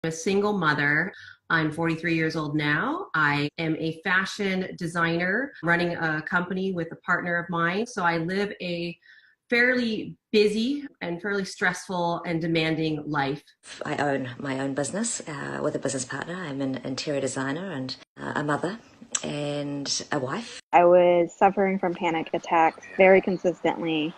I'm a single mother. I'm 43 years old now. I am a fashion designer running a company with a partner of mine. So I live a fairly busy and fairly stressful and demanding life. I own my own business with a business partner. I'm an interior designer and a mother and a wife. I was suffering from panic attacks very consistently,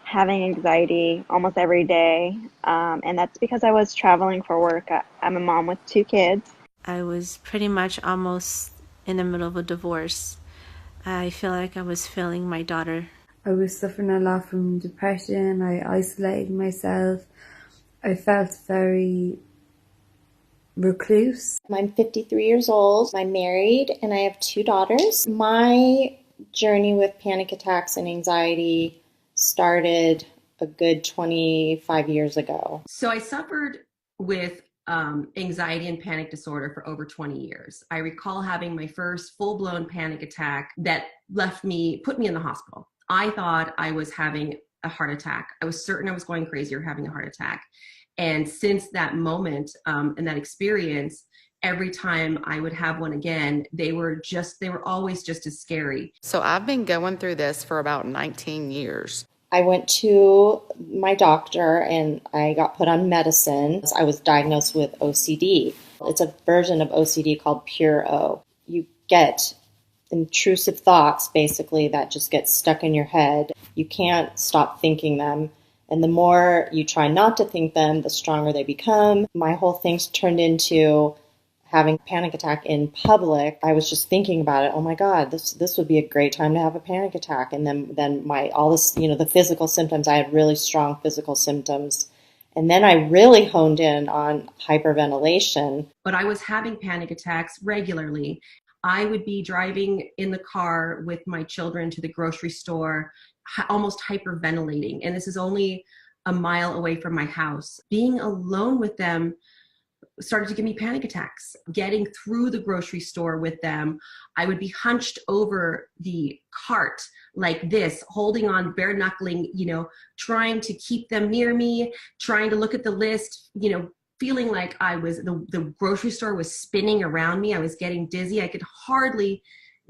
having anxiety almost every day, and that's because I was traveling for work. I'm a mom with two kids. I was pretty much almost in the middle of a divorce. I feel like I was failing my daughter. I was suffering a lot from depression. I isolated myself. I felt very recluse. I'm 53 years old. I'm married and I have two daughters. My journey with panic attacks and anxiety started a good 25 years ago. So I suffered with anxiety and panic disorder for over 20 years. I recall having my first full-blown panic attack that put me in the hospital. I thought I was having a heart attack. I was certain I was going crazy or having a heart attack. And since that moment and that experience, every time I would have one again, they were always just as scary. So I've been going through this for about 19 years. I went to my doctor and I got put on medicine. I was diagnosed with OCD. It's a version of OCD called pure O. You get intrusive thoughts, basically, that just get stuck in your head. You can't stop thinking them. And the more you try not to think them, the stronger they become. My whole thing's turned into having a panic attack in public. I was just thinking about it. Oh my God, this would be a great time to have a panic attack. And then the physical symptoms, I had really strong physical symptoms. And then I really honed in on hyperventilation. But I was having panic attacks regularly. I would be driving in the car with my children to the grocery store, almost hyperventilating. And this is only a mile away from my house. Being alone with them started to give me panic attacks. Getting through the grocery store with them, I would be hunched over the cart like this, holding on, bare knuckling, trying to keep them near me, trying to look at the list, feeling like the grocery store was spinning around me. I was getting dizzy. I could hardly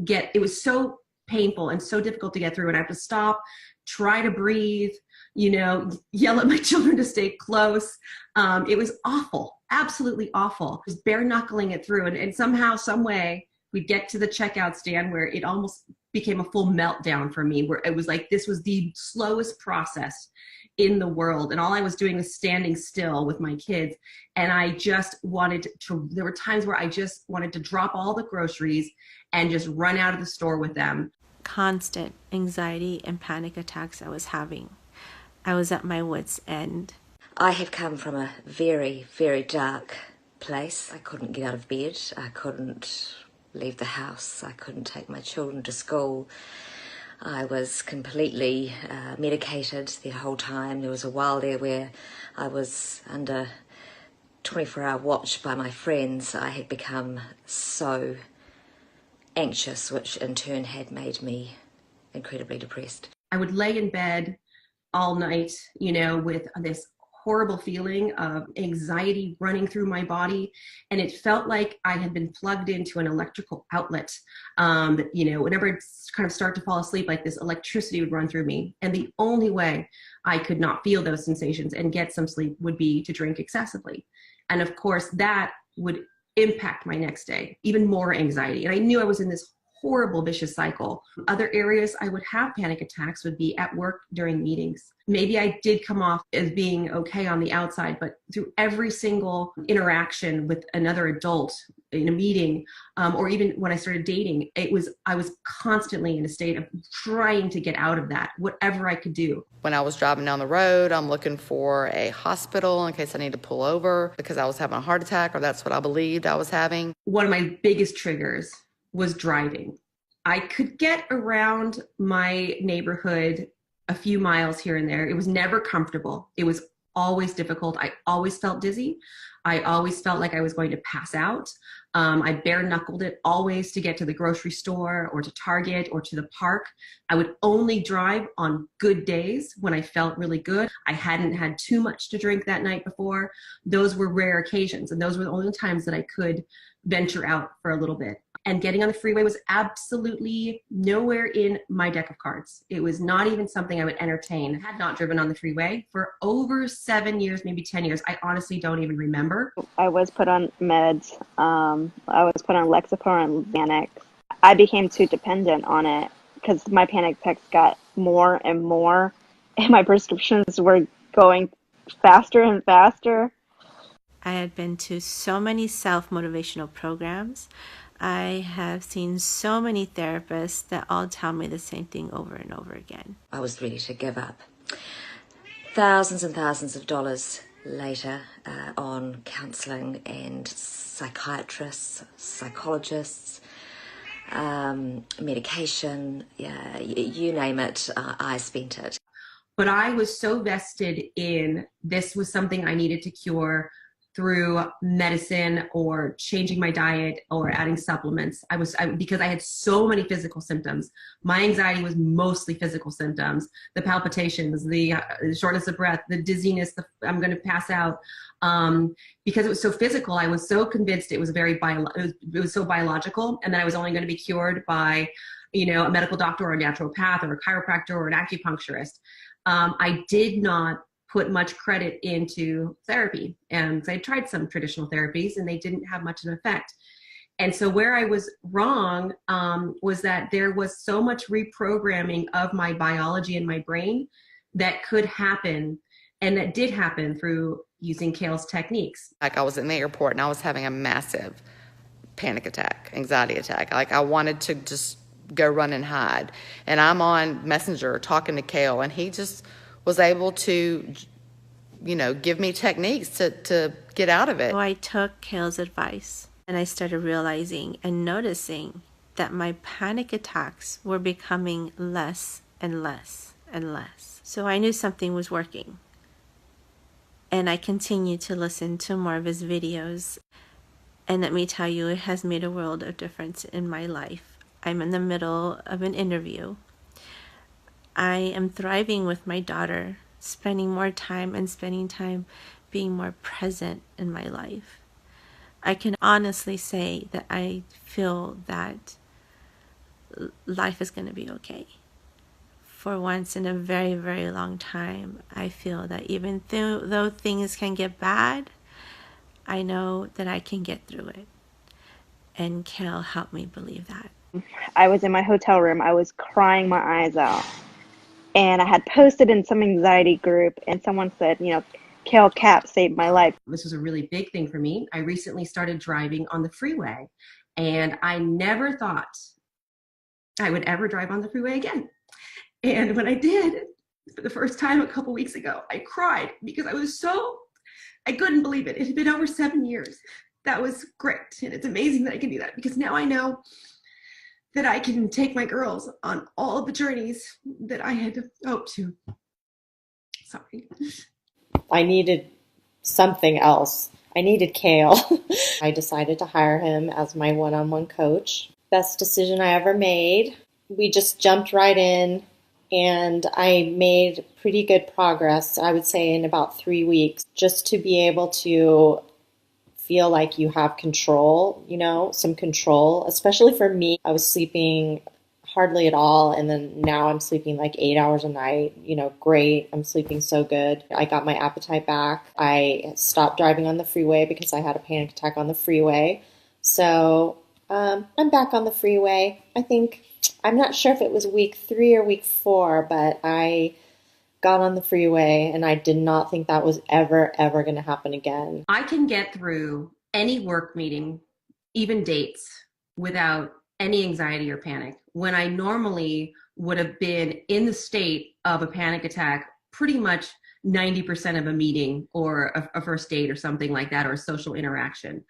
it was so painful and so difficult to get through. And I have to stop, try to breathe, yell at my children to stay close. It was awful, absolutely awful. Just bare knuckling it through. And somehow, some way, we'd get to the checkout stand where it almost became a full meltdown for me, where it was like, this was the slowest process in the world. And all I was doing was standing still with my kids. And there were times where I just wanted to drop all the groceries and just run out of the store with them. Constant anxiety and panic attacks I was having. I was at my wit's end. I have come from a very, very dark place. I couldn't get out of bed. I couldn't leave the house. I couldn't take my children to school. I was completely medicated the whole time. There was a while there where I was under 24-hour watch by my friends. I had become so anxious, which in turn had made me incredibly depressed. I would lay in bed all night, with this horrible feeling of anxiety running through my body. And it felt like I had been plugged into an electrical outlet. Whenever I'd kind of start to fall asleep, like this electricity would run through me. And the only way I could not feel those sensations and get some sleep would be to drink excessively. And of course, that would impact my next day, even more anxiety. And I knew I was in this horrible vicious cycle. Other areas I would have panic attacks would be at work during meetings. Maybe I did come off as being okay on the outside, but through every single interaction with another adult in a meeting, or even when I started dating, I was constantly in a state of trying to get out of that, whatever I could do. When I was driving down the road, I'm looking for a hospital in case I need to pull over because I was having a heart attack, or that's what I believed I was having. One of my biggest triggers was driving. I could get around my neighborhood a few miles here and there. It was never comfortable. It was always difficult. I always felt dizzy. I always felt like I was going to pass out. I bare knuckled it always to get to the grocery store or to Target or to the park. I would only drive on good days when I felt really good. I hadn't had too much to drink that night before. Those were rare occasions, and those were the only times that I could venture out for a little bit. And getting on the freeway was absolutely nowhere in my deck of cards. It was not even something I would entertain. I had not driven on the freeway for over 7 years, maybe 10 years. I honestly don't even remember. I was put on meds. I was put on Lexapro and Xanax. I became too dependent on it because my panic attacks got more and more, and my prescriptions were going faster and faster. I had been to so many self-motivational programs. I have seen so many therapists that all tell me the same thing over and over again. I was ready to give up. Thousands and thousands of dollars later on counselling and psychiatrists, psychologists, medication, yeah, you name it, I spent it. But I was so vested in this was something I needed to cure through medicine or changing my diet or adding supplements. Because I had so many physical symptoms. My anxiety was mostly physical symptoms, the palpitations, the shortness of breath, the dizziness, I'm going to pass out. Because it was so physical, I was so convinced it was it was so biological, and that I was only going to be cured by, a medical doctor or a naturopath or a chiropractor or an acupuncturist. I did not put much credit into therapy, and I tried some traditional therapies and they didn't have much of an effect. And so where I was wrong was that there was so much reprogramming of my biology and my brain that could happen, and that did happen through using Khail's techniques. Like I was in the airport and I was having a massive panic attack, anxiety attack. Like I wanted to just go run and hide. And I'm on Messenger talking to Khail, and he just was able to, give me techniques to get out of it. So I took Khail's advice, and I started realizing and noticing that my panic attacks were becoming less and less and less. So I knew something was working. And I continued to listen to more of his videos. And let me tell you, it has made a world of difference in my life. I'm in the middle of an interview. I am thriving with my daughter, spending more time being more present in my life. I can honestly say that I feel that life is going to be okay. For once in a very, very long time, I feel that even though things can get bad, I know that I can get through it. And Khail helped me believe that. I was in my hotel room. I was crying my eyes out. And I had posted in some anxiety group, and someone said, Khail Kapp saved my life. This was a really big thing for me. I recently started driving on the freeway, and I never thought I would ever drive on the freeway again. And when I did, for the first time a couple weeks ago, I cried because I couldn't believe it. It had been over 7 years. That was great. And it's amazing that I can do that, because now I know that I can take my girls on all the journeys that I had hoped to. Sorry. I needed something else. I needed Khail. I decided to hire him as my one-on-one coach. Best decision I ever made. We just jumped right in, and I made pretty good progress, I would say, in about 3 weeks, just to be able to feel like you have control, some control, especially for me. I was sleeping hardly at all, and then now I'm sleeping like 8 hours a night, great. I'm sleeping so good. I got my appetite back. I stopped driving on the freeway because I had a panic attack on the freeway. So I'm back on the freeway. I'm not sure if it was week 3 or week 4, but I got on the freeway, and I did not think that was ever going to happen again. I can get through any work meeting, even dates, without any anxiety or panic, when I normally would have been in the state of a panic attack pretty much 90% of a meeting or a first date or something like that, or a social interaction.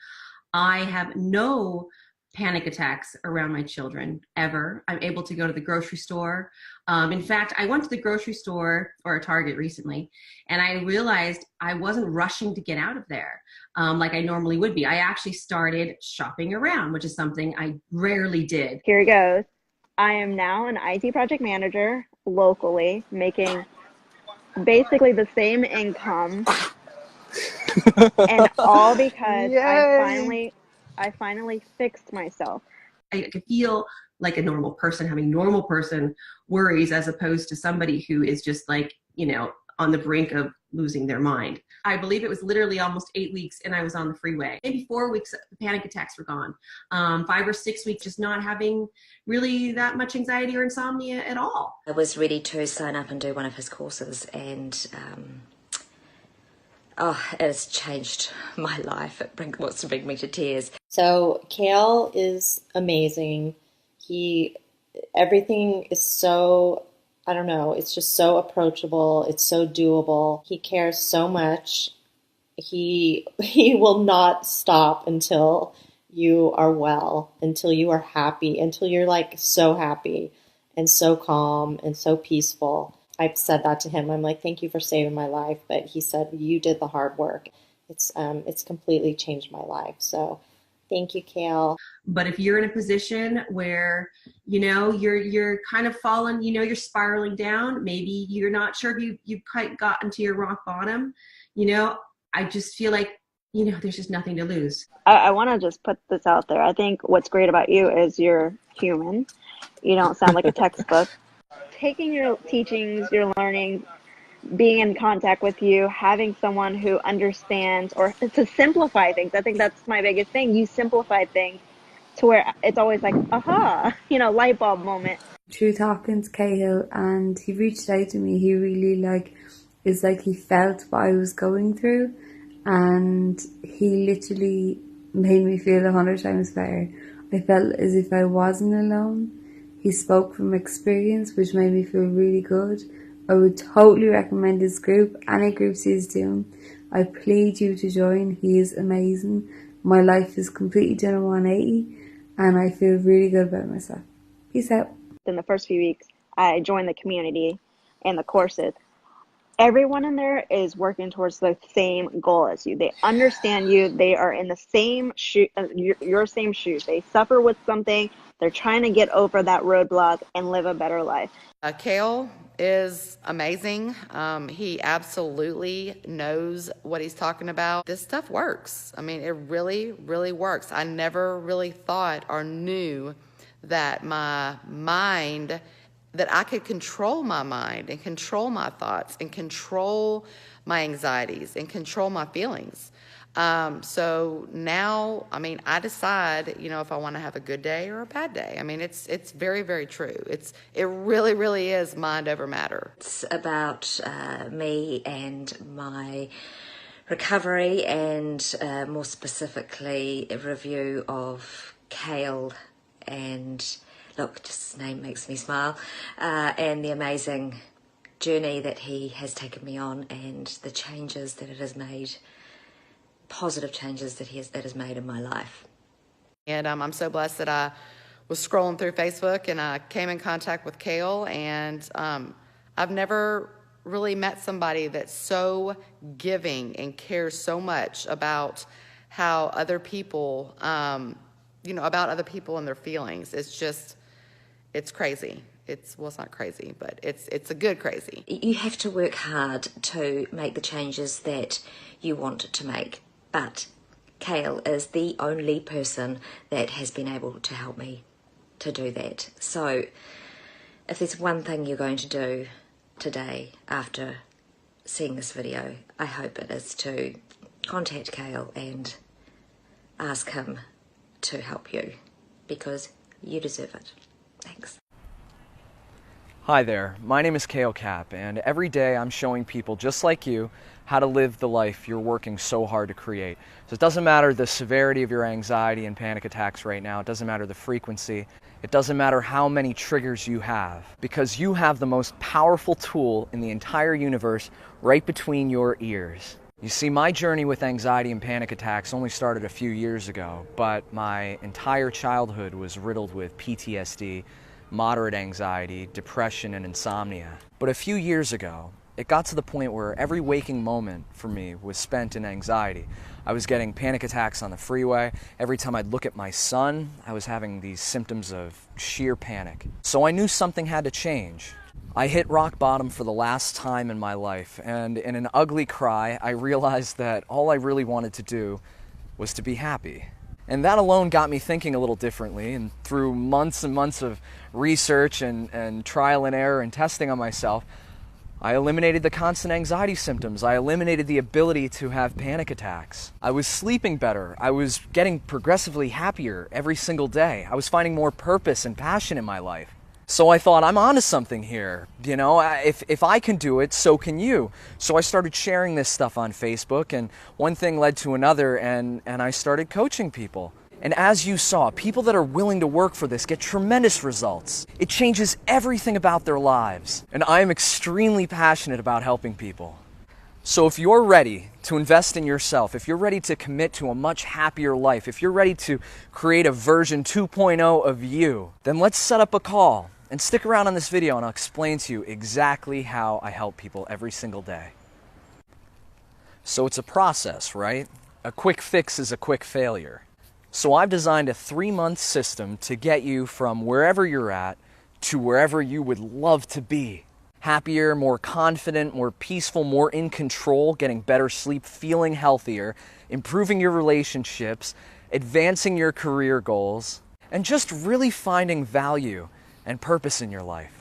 I have no panic attacks around my children ever. I'm able to go to the grocery store. In fact, I went to the grocery store or a Target recently, and I realized I wasn't rushing to get out of there like I normally would be. I actually started shopping around, which is something I rarely did. Here it goes. I am now an IT project manager locally, making basically the same income, and all because I finally fixed myself. I could feel like a normal person having normal person worries, as opposed to somebody who is just like, on the brink of losing their mind. I believe it was literally almost 8 weeks and I was on the freeway. Maybe 4 weeks, the panic attacks were gone. 5 or 6 weeks, just not having really that much anxiety or insomnia at all. I was ready to sign up and do one of his courses, and it has changed my life. It wants to bring me to tears. So Khail is amazing. Everything is so, I don't know, it's just so approachable. It's so doable. He cares so much. He will not stop until you are well, until you are happy, until you're like so happy and so calm and so peaceful. I've said that to him. I'm like, thank you for saving my life. But he said, you did the hard work. It's completely changed my life. So thank you, Khail. But if you're in a position where, you're kind of falling, you're spiraling down, maybe you're not sure if you've quite gotten to your rock bottom, I just feel like, there's just nothing to lose. I want to just put this out there. I think what's great about you is you're human. You don't sound like a textbook. Taking your teachings, your learning, being in contact with you, having someone who understands, or to simplify things. I think that's my biggest thing. You simplify things to where it's always like, aha, light bulb moment. Through talking to Khail, and he reached out to me, he really he felt what I was going through, and he literally made me feel 100 times better. I felt as if I wasn't alone. He spoke from experience, which made me feel really good. I would totally recommend this group, any groups he's doing. I plead you to join. He is amazing. My life is completely done a 180, and I feel really good about myself. Peace out. In the first few weeks, I joined the community and the courses. Everyone in there is working towards the same goal as you. They understand you. They are in the same your same shoes. They suffer with something. They're trying to get over that roadblock and live a better life. Khail is amazing. He absolutely knows what he's talking about. This stuff works. I mean, it really, really works. I never really thought or knew that that I could control my mind and control my thoughts and control my anxieties and control my feelings. So now, I decide, if I want to have a good day or a bad day. It's very, very true. It really, really is mind over matter. It's about me and my recovery, and more specifically a review of Khail, and look, just his name makes me smile, and the amazing journey that he has taken me on, and the changes that it has made, positive changes that has made in my life. And I'm so blessed that I was scrolling through Facebook and I came in contact with Khail, and I've never really met somebody that's so giving and cares so much about how other people, about other people and their feelings. It's crazy. It's not crazy, but it's a good crazy. You have to work hard to make the changes that you want to make. But Khail is the only person that has been able to help me to do that. So if there's one thing you're going to do today after seeing this video, I hope it is to contact Khail and ask him to help you, because you deserve it. Thanks. Hi there, my name is Khail Kapp, and every day I'm showing people just like you how to live the life you're working so hard to create. So it doesn't matter the severity of your anxiety and panic attacks right now, it doesn't matter the frequency, it doesn't matter how many triggers you have, because you have the most powerful tool in the entire universe right between your ears. You see, my journey with anxiety and panic attacks only started a few years ago, but my entire childhood was riddled with PTSD, moderate anxiety, depression, and insomnia. But a few years ago, it got to the point where every waking moment for me was spent in anxiety. I was getting panic attacks on the freeway. Every time I'd look at my son, I was having these symptoms of sheer panic. So I knew something had to change. I hit rock bottom for the last time in my life, and in an ugly cry, I realized that all I really wanted to do was to be happy. And that alone got me thinking a little differently, and through months and months of research and trial and error and testing on myself, I eliminated the constant anxiety symptoms. I eliminated the ability to have panic attacks. I was sleeping better. I was getting progressively happier every single day. I was finding more purpose and passion in my life. So I thought, I'm onto something here. You know, if I can do it, so can you. So I started sharing this stuff on Facebook, and one thing led to another, and I started coaching people. And as you saw, people that are willing to work for this get tremendous results. It changes everything about their lives. And I am extremely passionate about helping people. So if you're ready to invest in yourself, if you're ready to commit to a much happier life, if you're ready to create a version 2.0 of you, then let's set up a call and stick around on this video and I'll explain to you exactly how I help people every single day. So it's a process, right? A quick fix is a quick failure. So I've designed a 3-month system to get you from wherever you're at to wherever you would love to be. Happier, more confident, more peaceful, more in control, getting better sleep, feeling healthier, improving your relationships, advancing your career goals, and just really finding value and purpose in your life.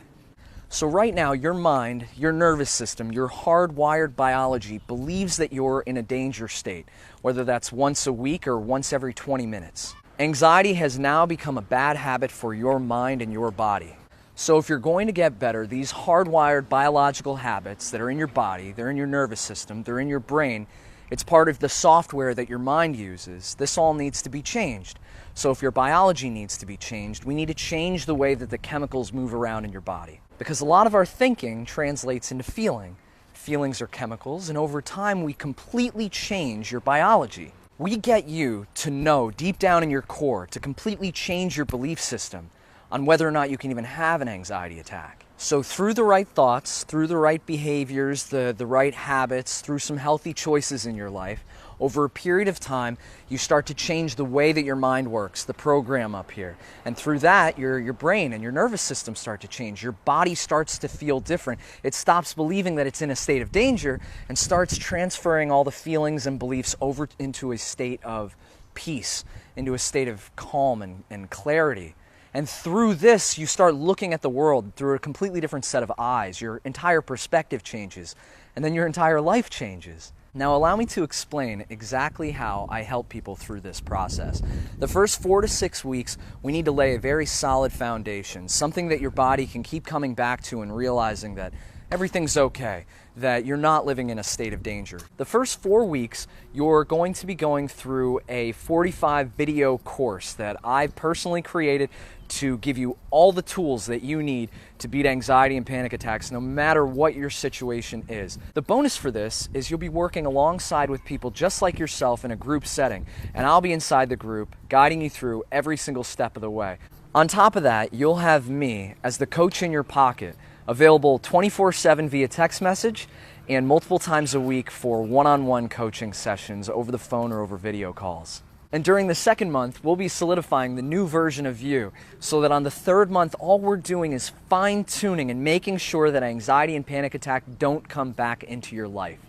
So right now, your mind, your nervous system, your hardwired biology believes that you're in a danger state, whether that's once a week or once every 20 minutes. Anxiety has now become a bad habit for your mind and your body. So if you're going to get better, these hardwired biological habits that are in your body, they're in your nervous system, they're in your brain, it's part of the software that your mind uses. This all needs to be changed. So if your biology needs to be changed, we need to change the way that the chemicals move around in your body. Because a lot of our thinking translates into feeling. Feelings are chemicals, and over time we completely change your biology. We get you to know deep down in your core to completely change your belief system on whether or not you can even have an anxiety attack. So through the right thoughts, through the right behaviors, the right habits, through some healthy choices in your life, over a period of time, you start to change the way that your mind works, the program up here. And through that, your brain and your nervous system start to change. Your body starts to feel different. It stops believing that it's in a state of danger and starts transferring all the feelings and beliefs over into a state of peace, into a state of calm and clarity. And through this, you start looking at the world through a completely different set of eyes. Your entire perspective changes, and then your entire life changes. Now, allow me to explain exactly how I help people through this process. The first 4 to 6 weeks, we need to lay a very solid foundation, something that your body can keep coming back to and realizing that everything's okay, that you're not living in a state of danger. The first 4 weeks, you're going to be going through a 45 video course that I've personally created to give you all the tools that you need to beat anxiety and panic attacks no matter what your situation is. The bonus for this is you'll be working alongside with people just like yourself in a group setting, and I'll be inside the group guiding you through every single step of the way. On top of that, you'll have me as the coach in your pocket, available 24/7 via text message and multiple times a week for one-on-one coaching sessions over the phone or over video calls. And during the second month, we'll be solidifying the new version of you so that on the third month, all we're doing is fine-tuning and making sure that anxiety and panic attack don't come back into your life.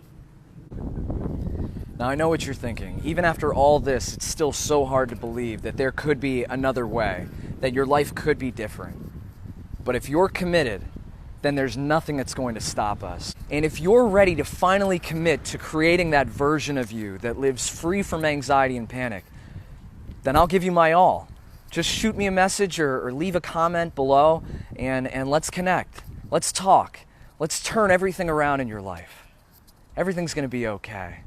Now, I know what you're thinking. Even after all this, it's still so hard to believe that there could be another way, that your life could be different. But if you're committed, then there's nothing that's going to stop us. And if you're ready to finally commit to creating that version of you that lives free from anxiety and panic, then I'll give you my all. Just shoot me a message or leave a comment below and let's connect. Let's talk. Let's turn everything around in your life. Everything's going to be okay.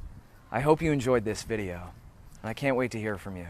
I hope you enjoyed this video, and I can't wait to hear from you.